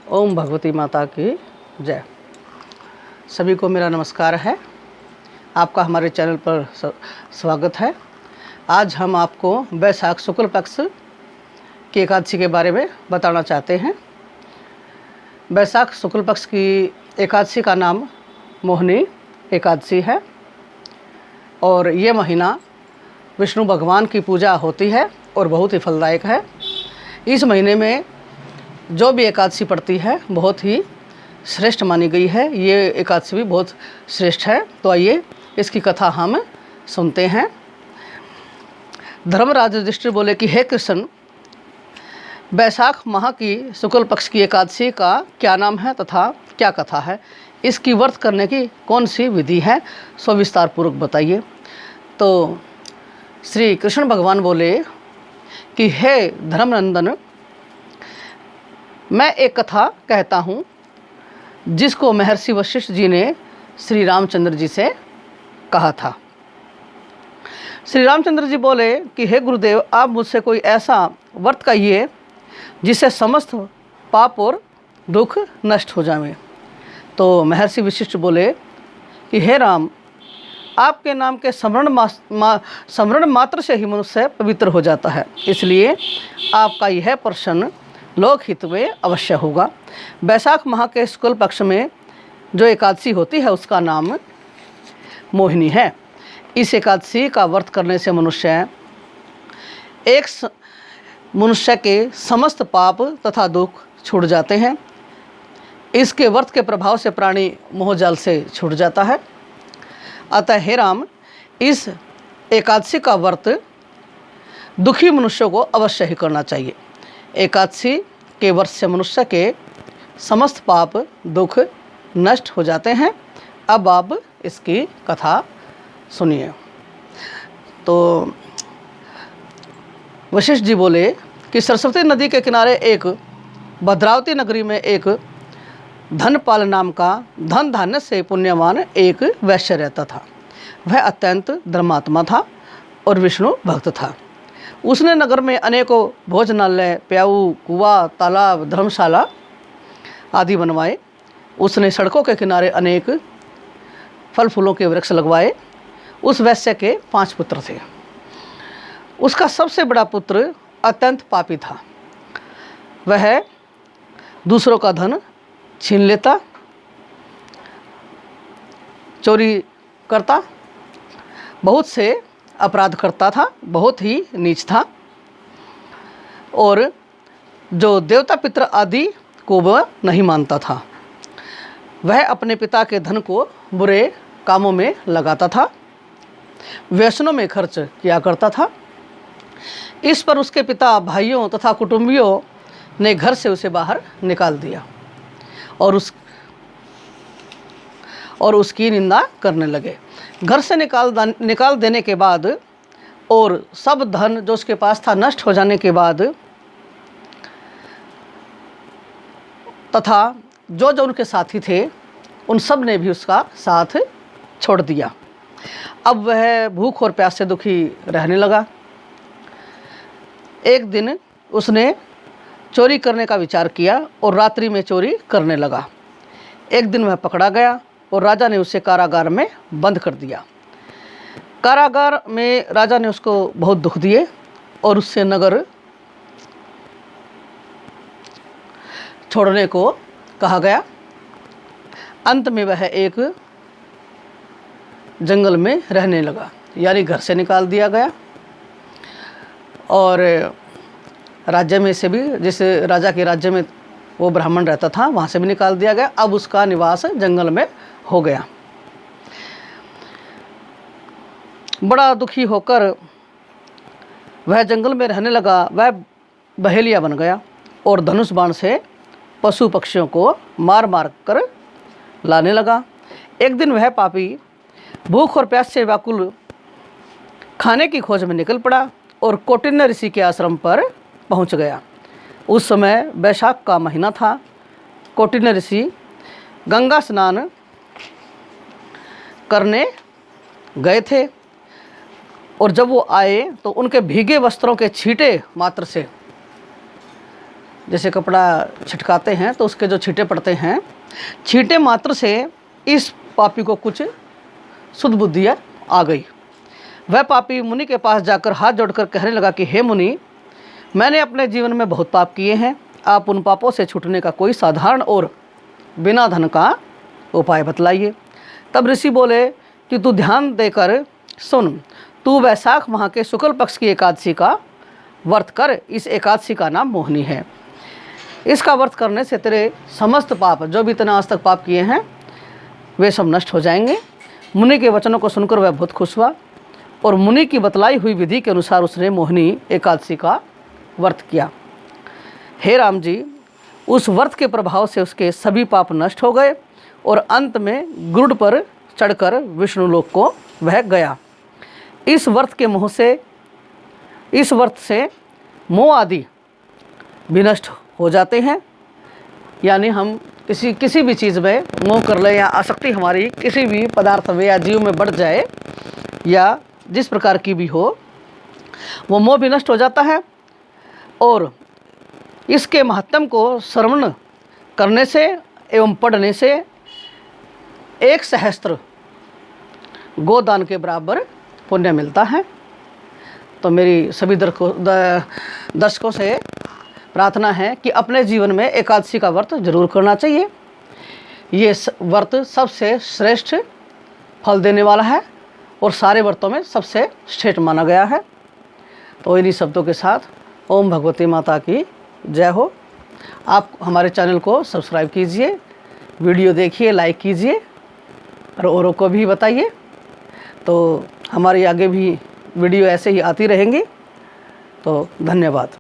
ओम भगवती माता की जय। सभी को मेरा नमस्कार है। आपका हमारे चैनल पर स्वागत है। आज हम आपको वैशाख शुक्ल पक्ष की एकादशी के बारे में बताना चाहते हैं। वैशाख शुक्ल पक्ष की एकादशी का नाम मोहिनी एकादशी है और ये महीना विष्णु भगवान की पूजा होती है और बहुत ही फलदायक है। इस महीने में जो भी एकादशी पड़ती है बहुत ही श्रेष्ठ मानी गई है। ये एकादशी भी बहुत श्रेष्ठ है। तो आइए इसकी कथा हम सुनते हैं। धर्मराज युधिष्ठिर बोले कि हे कृष्ण, वैशाख माह की शुक्ल पक्ष की एकादशी का क्या नाम है तथा क्या कथा है, इसकी व्रत करने की कौन सी विधि है, सो विस्तार पूर्वक बताइए। तो श्री कृष्ण भगवान बोले कि हे धर्मनंदन, मैं एक कथा कहता हूँ जिसको महर्षि वशिष्ठ जी ने श्री रामचंद्र जी से कहा था। श्री रामचंद्र जी बोले कि हे गुरुदेव, आप मुझसे कोई ऐसा व्रत कहिए जिससे समस्त पाप और दुख नष्ट हो जाए। तो महर्षि वशिष्ठ बोले कि हे राम, आपके नाम के स्मरण मात्र से ही मनुष्य पवित्र हो जाता है, इसलिए आपका यह प्रश्न लोकहित में अवश्य होगा। वैशाख माह के शुक्ल पक्ष में जो एकादशी होती है उसका नाम मोहिनी है। इस एकादशी का व्रत करने से मनुष्य के समस्त पाप तथा दुख छूट जाते हैं। इसके व्रत के प्रभाव से प्राणी मोहजाल से छूट जाता है। अतः हे राम, इस एकादशी का व्रत दुखी मनुष्यों को अवश्य ही करना चाहिए। एकादशी के व्रत से मनुष्य के समस्त पाप दुख नष्ट हो जाते हैं। अब आप इसकी कथा सुनिए। तो वशिष्ठ जी बोले कि सरस्वती नदी के किनारे एक भद्रावती नगरी में एक धनपाल नाम का धन धान्य से पुण्यवान एक वैश्य रहता था। वह अत्यंत धर्मात्मा था और विष्णु भक्त था। उसने नगर में अनेकों भोजनालय, प्याऊ, कुआं, तालाब, धर्मशाला आदि बनवाए। उसने सड़कों के किनारे अनेक फल फूलों के वृक्ष लगवाए। उस वैश्य के 5 पुत्र थे। उसका सबसे बड़ा पुत्र अत्यंत पापी था। वह दूसरों का धन छीन लेता, चोरी करता, बहुत से अपराध करता था, बहुत ही नीच था और जो देवता पितर आदि को वह नहीं मानता था। वह अपने पिता के धन को बुरे कामों में लगाता था, व्यसनों में खर्च किया करता था। इस पर उसके पिता, भाइयों तथा कुटुंबियों ने घर से उसे बाहर निकाल दिया और उसकी निंदा करने लगे। घर से निकाल देने के बाद और सब धन जो उसके पास था नष्ट हो जाने के बाद तथा जो जो उनके साथी थे उन सब ने भी उसका साथ छोड़ दिया। अब वह भूख और प्यास से दुखी रहने लगा। एक दिन उसने चोरी करने का विचार किया और रात्रि में चोरी करने लगा। एक दिन वह पकड़ा गया और राजा ने उसे कारागार में बंद कर दिया। कारागार में राजा ने उसको बहुत दुख दिए और उससे नगर छोड़ने को कहा गया। अंत में वह एक जंगल में रहने लगा, यानी घर से निकाल दिया गया और राज्य में से भी, जैसे राजा के राज्य में वो ब्राह्मण रहता था वहाँ से भी निकाल दिया गया। अब उसका निवास जंगल में हो गया। बड़ा दुखी होकर वह जंगल में रहने लगा। वह बहेलिया बन गया और धनुष बाण से पशु पक्षियों को मार मार कर लाने लगा। एक दिन वह पापी भूख और प्यास से व्याकुल खाने की खोज में निकल पड़ा और कौटिन्य ऋषि के आश्रम पर पहुंच गया। उस समय वैशाख का महीना था। कौटिन्य ऋषि गंगा स्नान करने गए थे और जब वो आए तो उनके भीगे वस्त्रों के छींटे मात्र से जैसे कपड़ा छिटकाते हैं तो उसके जो छींटे पड़ते हैं, छींटे मात्र से इस पापी को कुछ शुद्ध बुद्धि आ गई। वह पापी मुनि के पास जाकर हाथ जोड़कर कहने लगा कि हे मुनि, मैंने अपने जीवन में बहुत पाप किए हैं, आप उन पापों से छूटने का कोई साधारण और बिना धन का उपाय बतलाइए। तब ऋषि बोले कि तू ध्यान देकर सुन, तू वैशाख माह के शुक्ल पक्ष की एकादशी का व्रत कर। इस एकादशी का नाम मोहिनी है। इसका व्रत करने से तेरे समस्त पाप, जो भी तूने आज तक पाप किए हैं, वे सब नष्ट हो जाएंगे। मुनि के वचनों को सुनकर वह बहुत खुश हुआ और मुनि की बतलाई हुई विधि के अनुसार उसने मोहिनी एकादशी का व्रत किया। हे राम जी, उस व्रत के प्रभाव से उसके सभी पाप नष्ट हो गए और अंत में गरुड़ पर चढ़कर विष्णु लोक को वह गया। इस व्रत से मोह आदि भी नष्ट हो जाते हैं। यानी हम किसी भी चीज़ में मोह कर ले या आसक्ति हमारी किसी भी पदार्थ में या जीव में बढ़ जाए या जिस प्रकार की भी हो, वो मोह भी नष्ट हो जाता है। और इसके महत्तम को श्रवण करने से एवं पढ़ने से 1 सहस्त्र गोदान के बराबर पुण्य मिलता है। तो मेरी सभी दर्शकों से प्रार्थना है कि अपने जीवन में एकादशी का व्रत जरूर करना चाहिए। ये व्रत सबसे श्रेष्ठ फल देने वाला है और सारे व्रतों में सबसे श्रेष्ठ माना गया है। तो इन्हीं शब्दों के साथ ओम भगवती माता की जय हो। आप हमारे चैनल को सब्सक्राइब कीजिए, वीडियो देखिए, लाइक कीजिए और औरों को भी बताइए। तो हमारी आगे भी वीडियो ऐसे ही आती रहेंगी। तो धन्यवाद।